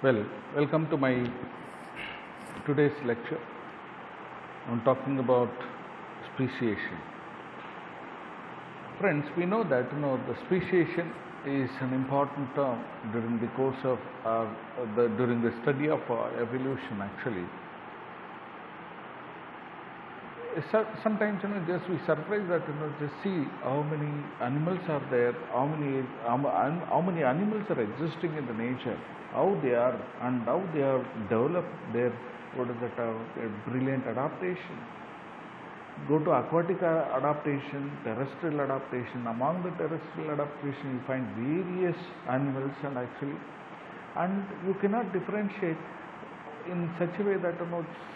Well, welcome to my today's lecture. I'm talking about speciation. Friends, we know that the speciation is an important term during the course of during the study of evolution. Actually, sometimes just we surprised that just see how many animals are there, how many animals are existing in the nature, how they are and how they have developed their brilliant adaptation. Go to aquatic adaptation, terrestrial adaptation. Among the terrestrial adaptation, you find various animals, and you cannot differentiate in such a way that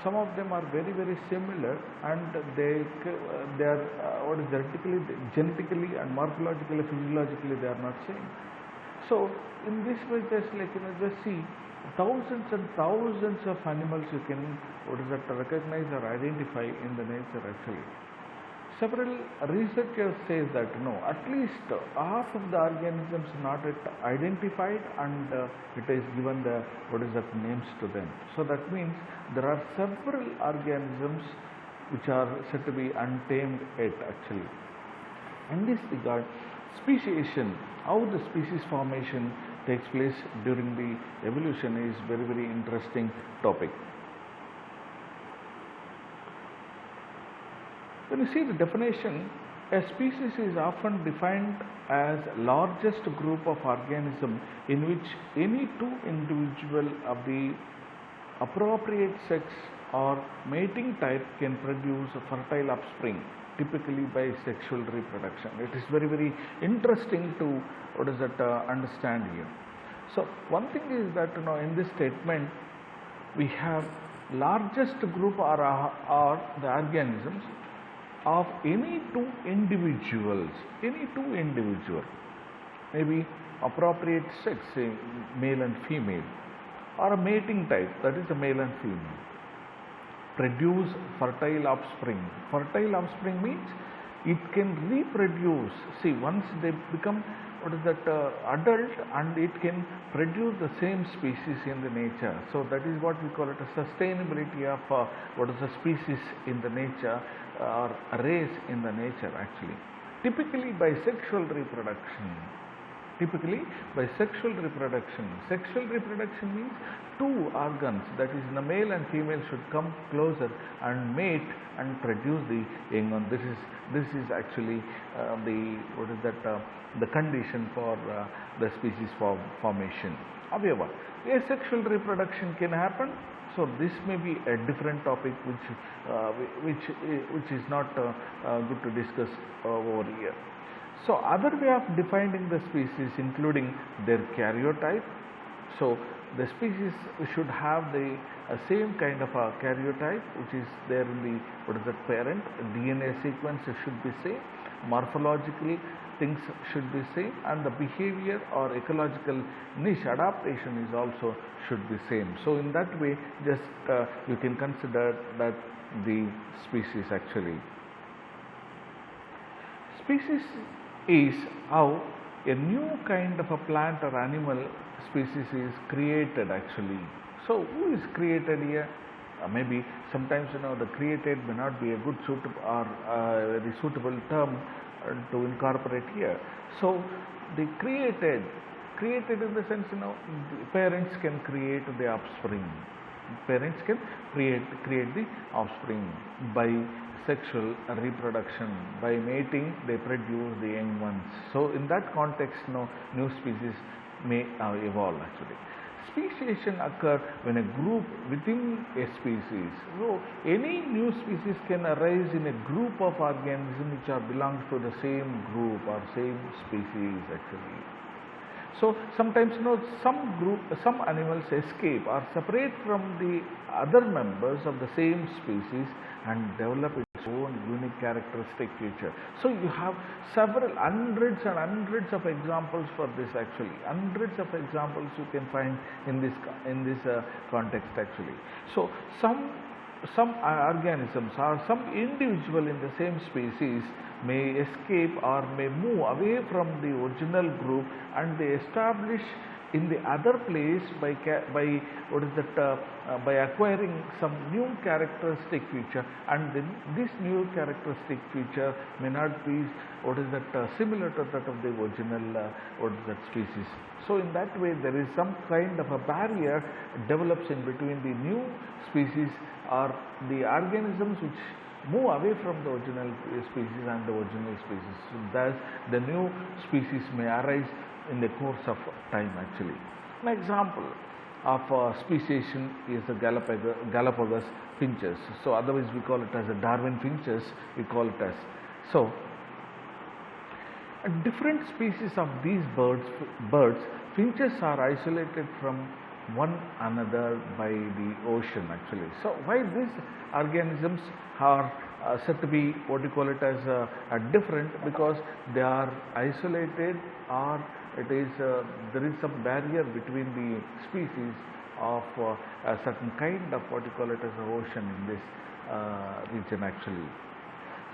some of them are very similar, and they are genetically and morphologically, physiologically they are not same. So in this way, just see thousands and thousands of animals you can recognize or identify in the nature. Actually, several researchers say that at least half of the organisms not yet identified, and it is given the names to them. So that means there are several organisms which are said to be untamed yet. Actually, in this regard, speciation, how the species formation takes place during the evolution, is very interesting topic. When you see the definition, a species is often defined as largest group of organisms in which any two individuals of the appropriate sex or mating type can produce a fertile offspring, typically by sexual reproduction. It is very interesting to understand here. So one thing is that in this statement we have largest group are the organisms of any two individuals, maybe appropriate sex, say male and female, or a mating type, that is a male and female, produce fertile offspring. Fertile offspring means it can reproduce. See, once they become adult, and it can produce the same species in the nature. So that is what we call it a sustainability of a species in the nature, or a race in the nature. Actually, typically by sexual reproduction. Sexual reproduction means two organs, that is the male and female, should come closer and mate and produce the young one. This is actually the condition for the species formation. However, asexual reproduction can happen. So this may be a different topic which is not good to discuss over here. So other way of defining the species, including their karyotype. So the species should have the same kind of a karyotype which is there in the parent. DNA sequence should be same. Morphologically, things should be same, and the behavior or ecological niche adaptation is also should be same. So in that way, just you can consider that the species actually. Species is how a new kind of a plant or animal species is created actually. So who is created here? Maybe sometimes the created may not be a good suitable or very suitable term to incorporate here. So the created in the sense parents can create the offspring. Parents can create the offspring by sexual reproduction. By mating, they produce the young ones. So in that context, new species may evolve actually. Speciation occurs when a group within a species. So any new species can arise in a group of organisms which belongs to the same group or same species actually. So sometimes some animals escape or separate from the other members of the same species and develop its own unique characteristic feature. So you have several hundreds and hundreds of examples for this actually. Hundreds of examples you can find in this context actually. So some organisms or some individual in the same species may escape or may move away from the original group, and they establish in the other place by what is that by acquiring some new characteristic feature, and then this new characteristic feature may not be what is that similar to that of the original what is that species. So in that way there is some kind of a barrier develops in between the new species or the organisms which move away from the original species and the original species. So thus the new species may arise in the course of time actually. An example of speciation is the Galapagos finches. So otherwise we call it as a Darwin finches, we call it as. So different species of these birds, finches are isolated from one another by the ocean actually. So why these organisms are said to be what you call it as different, because they are isolated, or it is there is some barrier between the species of a certain kind of what you call it as the ocean in this region actually.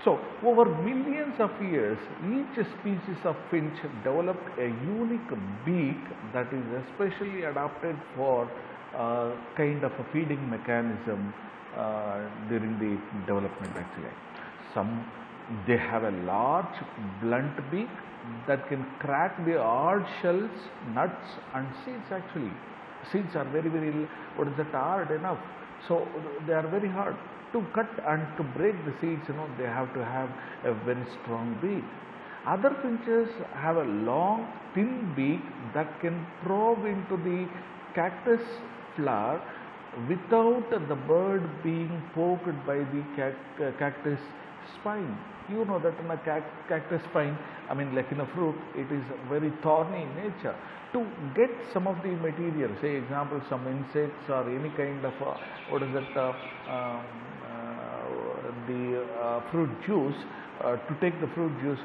So over millions of years, each species of finch developed a unique beak that is especially adapted for kind of a feeding mechanism during the development actually. Some they have a large blunt beak that can crack the hard shells, nuts and seeds actually. Seeds are very what is that, hard enough. So they are very hard to cut and to break the seeds, they have to have a very strong beak. Other finches have a long thin beak that can probe into the cactus flower without the bird being poked by the cactus spine. You know that in a cactus spine, I mean like in a fruit, it is very thorny in nature. To get some of the material, say example some insects or any kind of what is that the fruit juice, to take the fruit juice,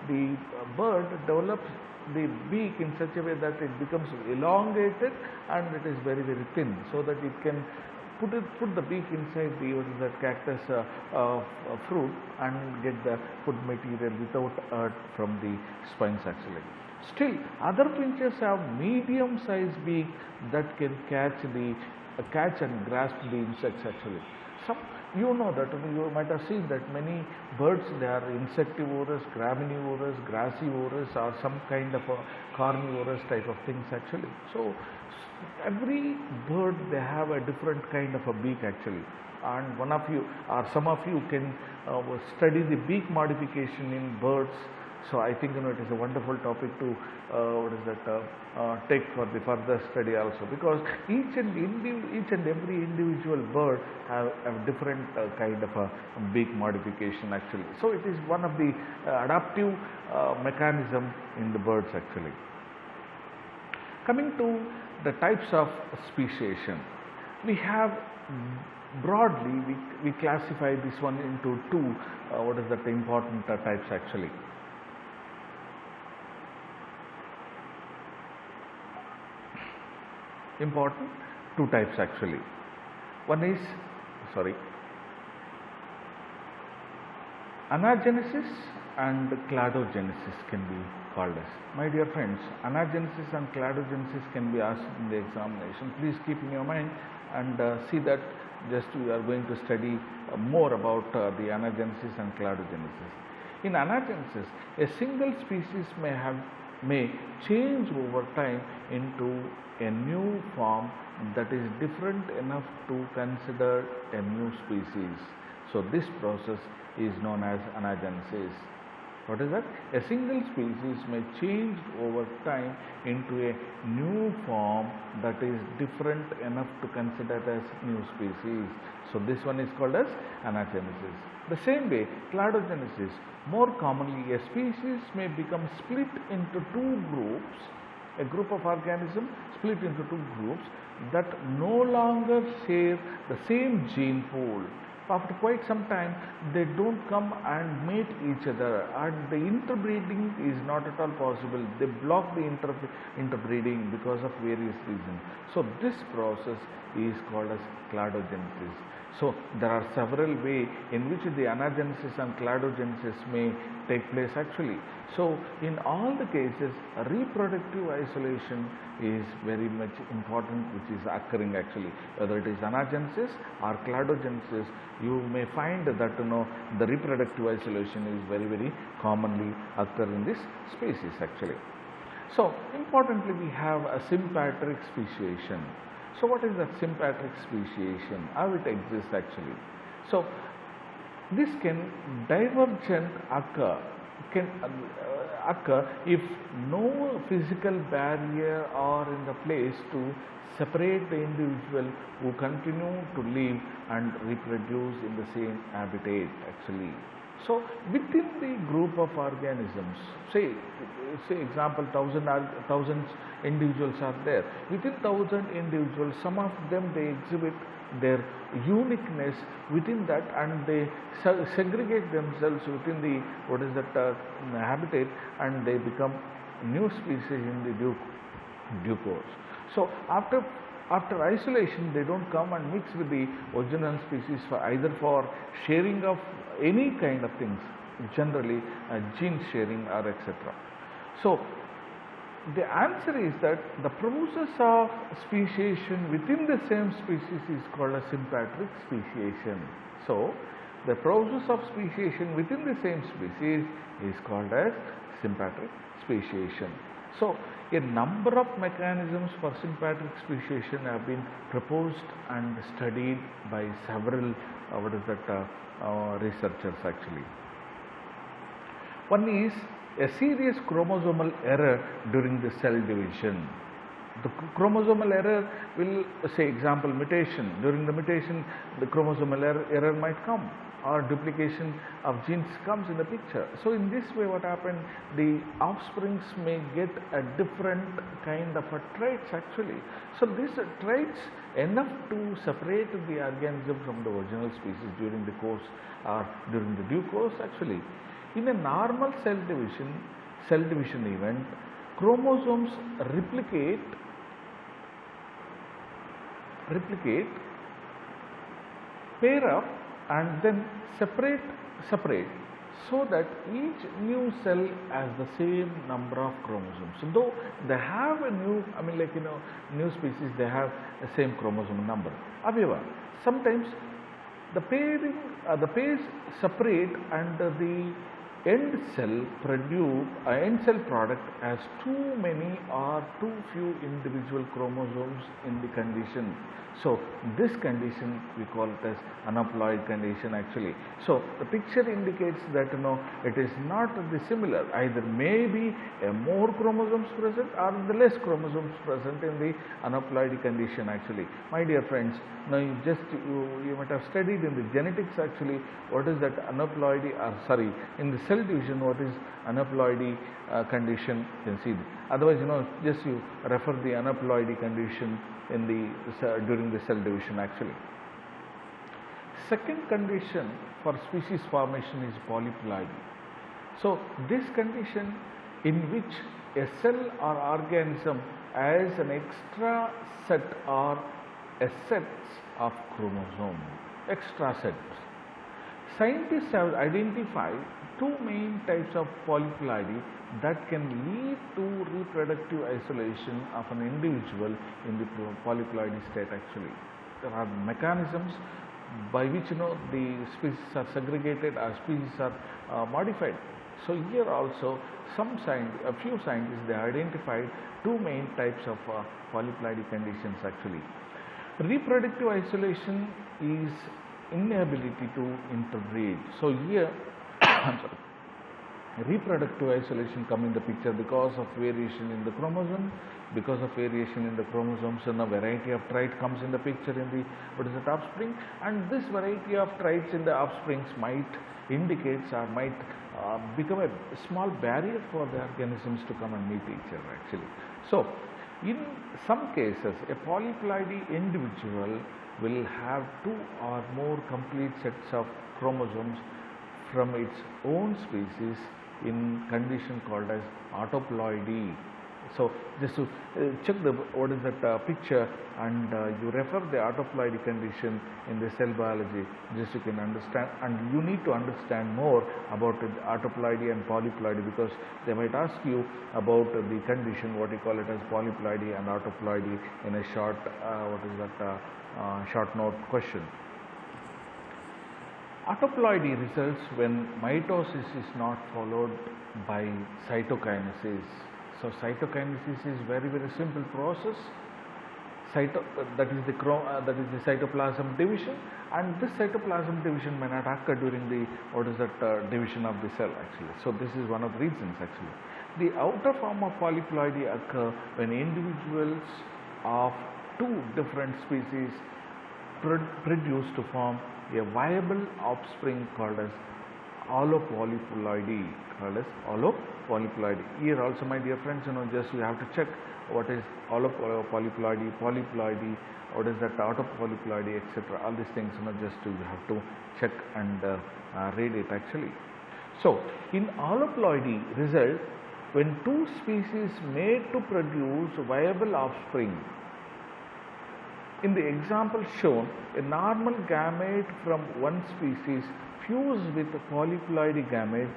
the bird develops the beak in such a way that it becomes elongated and it is very thin, so that it can put the beak inside the cactus fruit and get the food material without hurt from the spines actually. Still, other finches have medium sized beak that can catch and grasp the insects actually. You know that you might have seen that many birds, they are insectivorous, graminivorous, grassivorous, or some kind of a carnivorous type of things actually. So every bird, they have a different kind of a beak actually, and one of you or some of you can study the beak modification in birds. So I think it is a wonderful topic to take for the further study also, because each and every individual bird have a different kind of a beak modification actually. So it is one of the adaptive mechanism in the birds actually. Coming to the types of speciation, we have broadly we classify this one into two important types actually. Important two types actually. One is anagenesis and cladogenesis can be called as. My dear friends, anagenesis and cladogenesis can be asked in the examination. Please keep in your mind and see that just we are going to study more about the anagenesis and cladogenesis. In anagenesis, a single species may change over time into a new form that is different enough to consider a new species. So this process is known as anagenesis. What is that? A single species may change over time into a new form that is different enough to consider as new species. So this one is called as anagenesis. The same way, cladogenesis, more commonly a species may become split into two groups, a group of organisms split into two groups that no longer share the same gene pool. After quite some time, they don't come and meet each other, and the interbreeding is not at all possible. They block the interbreeding because of various reasons. So this process is called as cladogenesis. So there are several ways in which the anagenesis and cladogenesis may take place actually. So in all the cases, reproductive isolation is very much important, which is occurring actually, whether it is anagenesis or cladogenesis. You may find that the reproductive isolation is very commonly occur in this species actually. So importantly, we have a sympatric speciation. So what is that sympatric speciation? How it exists actually? So this can divergent occur if no physical barrier are in the place to separate the individual who continue to live and reproduce in the same habitat actually. So within the group of organisms, say example, thousands individuals are there. Within 1,000 individuals, some of them they exhibit their uniqueness within that, and they segregate themselves within the habitat, and they become new species in the due course. So after isolation, they don't come and mix with the original species for either for sharing of any kind of things, generally gene sharing or etc. So the answer is that the process of speciation within the same species is called a sympatric speciation. So the process of speciation within the same species is called as sympatric speciation. So a number of mechanisms for sympatric speciation have been proposed and studied by several researchers actually. One is a serious chromosomal error during the cell division. The chromosomal error will, say example, mutation. During the mutation, the chromosomal error might come, or duplication of genes comes in the picture. So in this way, what happened, the offsprings may get a different kind of a traits actually. So these traits enough to separate the organism from the original species during the course or during the due course actually. In a normal cell division event, chromosomes replicate, pair up, and then separate, so that each new cell has the same number of chromosomes. So though they have a new, new species, they have the same chromosome number. However, sometimes the pairs separate, and the end cell product has too many or too few individual chromosomes in the condition. So this condition we call it as aneuploid condition actually. So the picture indicates that it is not the similar, either may be a more chromosomes present or the less chromosomes present in the aneuploid condition actually. My dear friends, now you might have studied in the genetics actually what is that aneuploidy, in the cell division what is aneuploidy condition, you can see. Otherwise just you refer the aneuploidy condition in the during the cell division actually. Second condition for species formation is polyploidy. So this condition in which a cell or organism has an extra set or a sets of chromosomes, extra sets. Scientists have identified two main types of polyploidy that can lead to reproductive isolation of an individual in the polyploidy state actually. There are mechanisms by which the species are segregated or species are modified. So here also a few scientists they identified two main types of polyploidy conditions actually. Reproductive isolation is inability to interbreed. So here reproductive isolation come in the picture because of variation in the chromosome. Because of variation in the chromosomes, and a variety of trait comes in the picture in the offspring, and this variety of traits in the offsprings might indicates or might become a small barrier for the organisms to come and meet each other actually. So in some cases, a polyploidy individual will have two or more complete sets of chromosomes from its own species in condition called as autoploidy. So just to check the what is that picture, and you refer the autoploidy condition in the cell biology, just you can understand, and you need to understand more about the autoploidy and polyploidy, because they might ask you about the condition what you call it as polyploidy and autoploidy in a short short note question. Autoploidy results when mitosis is not followed by cytokinesis. So cytokinesis is very simple process. That is the cytoplasm division, and this cytoplasm division may not occur during the division of the cell actually. So this is one of the reasons actually. The outer form of polyploidy occur when individuals of two different species produce to form a viable offspring called as allopolyploidy. Here also, my dear friends, just you have to check what is allopolyploidy, polyploidy, what is that autopolyploidy, etc. All these things, just you have to check and read it actually. So in alloploidy result when two species made to produce viable offspring. In the example shown, a normal gamete from one species fuse with a polyploidy gamete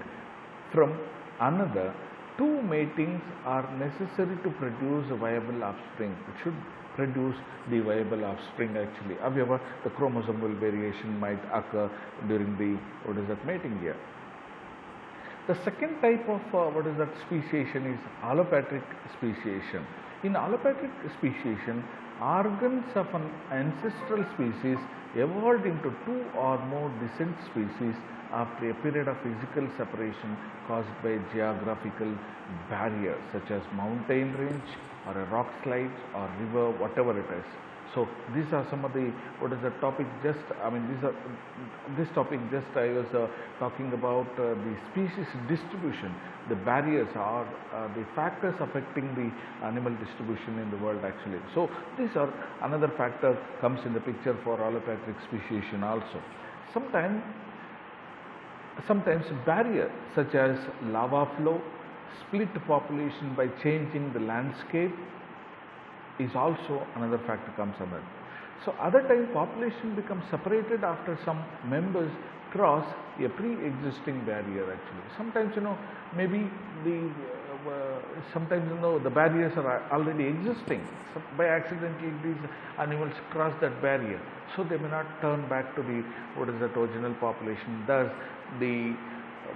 from another. Two matings are necessary to produce a viable offspring. It should produce the viable offspring actually. However, the chromosomal variation might occur during the mating year. The second type of speciation is allopatric speciation. In allopatric speciation, organs of an ancestral species evolved into two or more descent species after a period of physical separation caused by geographical barriers such as mountain range or a rock slide or river, whatever it is. So these are some of the topic. This topic just I was talking about the species distribution, the barriers or the factors affecting the animal distribution in the world actually. So these are another factor comes in the picture for allopatric speciation also. Sometimes barrier such as lava flow, split population by changing the landscape is also another factor comes under. So other time population becomes separated after some members cross a pre-existing barrier actually. Sometimes maybe the sometimes the barriers are already existing. So by accidentally these animals cross that barrier, so they may not turn back to the original population. Thus the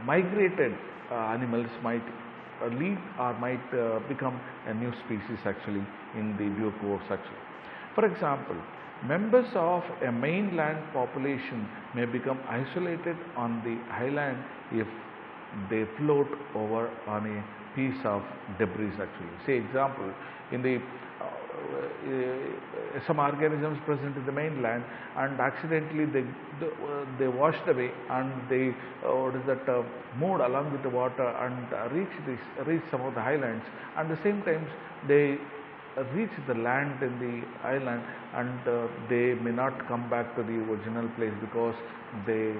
migrated animals might lead or might become a new species actually in the due course actually. For example, members of a mainland population may become isolated on the island if they float over on a piece of debris actually. Say example, in the some organisms present in the mainland and accidentally they washed away and they moved along with the water and reach some of the islands, and the same times they reach the land in the island and they may not come back to the original place because there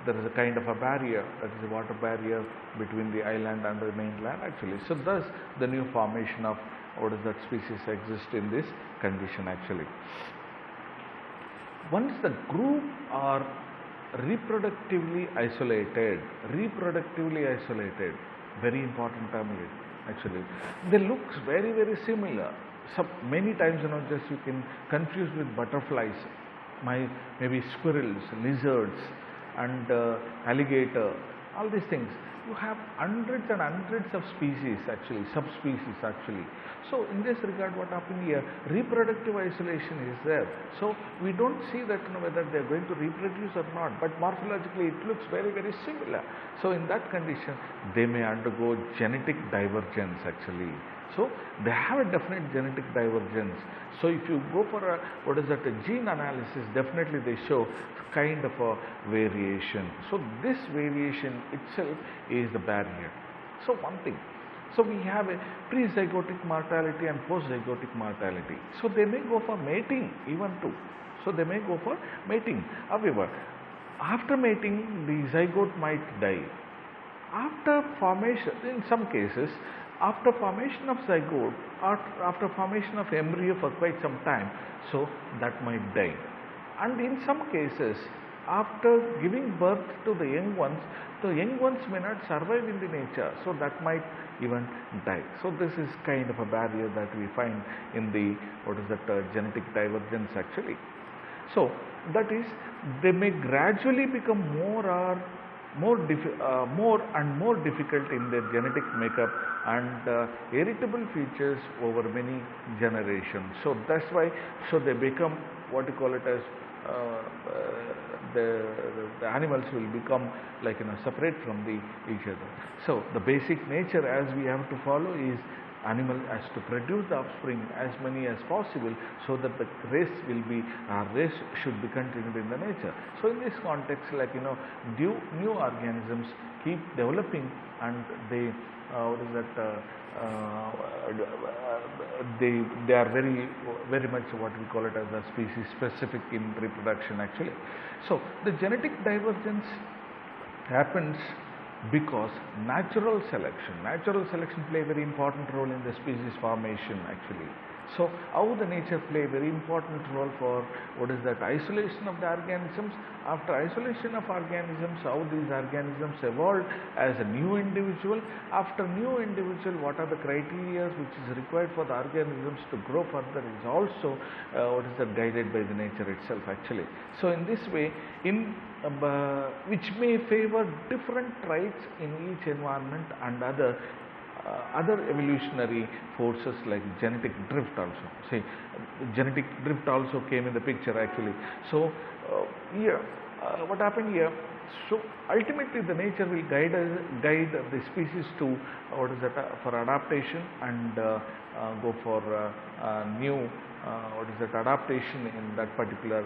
is a kind of a barrier, that is a water barrier between the island and the mainland actually. So thus the new formation of species exist in this condition actually. Once the group are reproductively isolated, very important term here actually. They look very similar. Many times just you can confuse with butterflies, maybe squirrels, lizards and alligator, all these things. You have hundreds and hundreds of species actually, subspecies actually. So in this regard, what happened here, reproductive isolation is there. So we don't see that whether they are going to reproduce or not, but morphologically it looks very similar. So in that condition, they may undergo genetic divergence actually. So they have a definite genetic divergence. So if you go for a gene analysis, definitely they show kind of a variation. So this variation itself is the barrier. So one thing. So we have a pre-zygotic mortality and post-zygotic mortality. So they may go for mating even too. So they may go for mating. However, after mating, the zygote might die. After formation, in some cases, After formation of zygote, or after formation of embryo for quite some time, so that might die. And in some cases, after giving birth to the young ones may not survive in the nature, so that might even die. So this is kind of a barrier that we find in the genetic divergence actually. So that is, they may gradually become more and more difficult in their genetic makeup and heritable features over many generations. So that's why, so they become what you call it as the animals will become like separate from each other. So the basic nature as we have to follow is animal has to produce the offspring as many as possible, so that the race should be continued in the nature. So in this context, like new organisms keep developing, and they they are very much what we call it as a species specific in reproduction actually. So the genetic divergence happens because natural selection play a very important role in the species formation actually. So how the nature play a very important role for isolation of the organisms. After isolation of organisms, how these organisms evolved as a new individual. After new individual, what are the criteria which is required for the organisms to grow further is also guided by the nature itself actually. So in this way, which may favor different traits in each environment, and other evolutionary forces like genetic drift also. See, genetic drift also came in the picture actually. So here, what happened here? So ultimately, the nature will guide the species to for adaptation, and go for new adaptation in that particular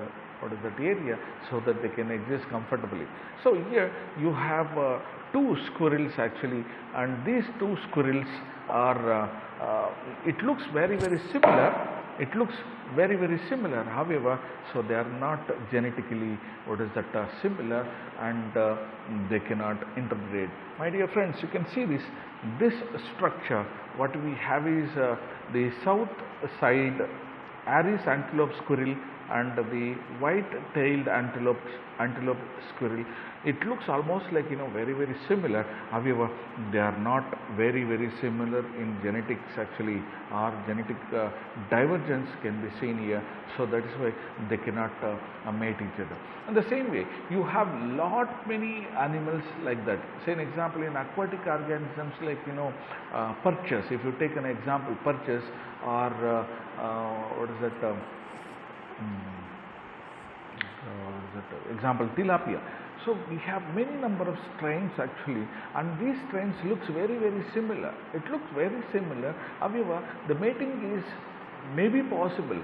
area, so that they can exist comfortably. So here you have two squirrels actually, and these two squirrels are it looks very similar. However, so they are not genetically similar, and they cannot interbreed. My dear friends, you can see this structure. What we have is the south side Aries antelope squirrel and the white-tailed antelope squirrel. It looks almost like very similar. However, they are not very similar in genetics actually, or genetic divergence can be seen here. So that is why they cannot mate each other. In the same way, you have many animals like that. Say an example in aquatic organisms like perches. If you take an example, perches, or example tilapia. So we have many number of strains actually, and these strains looks very similar. It looks very similar. However, the mating is maybe possible.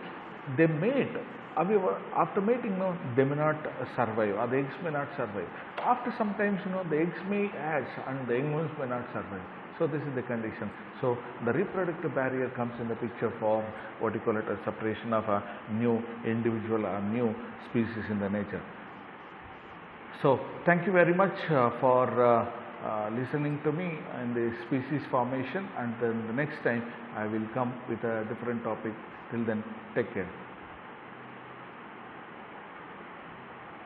They mate. However, after mating, they may not survive, or the eggs may not survive. After sometimes, the eggs may hatch and the young ones may not survive. So this is the condition. So the reproductive barrier comes in the picture for what you call it as separation of a new individual or new species in the nature. So thank you very much for listening to me in the species formation, and then the next time I will come with a different topic. Till then, take care.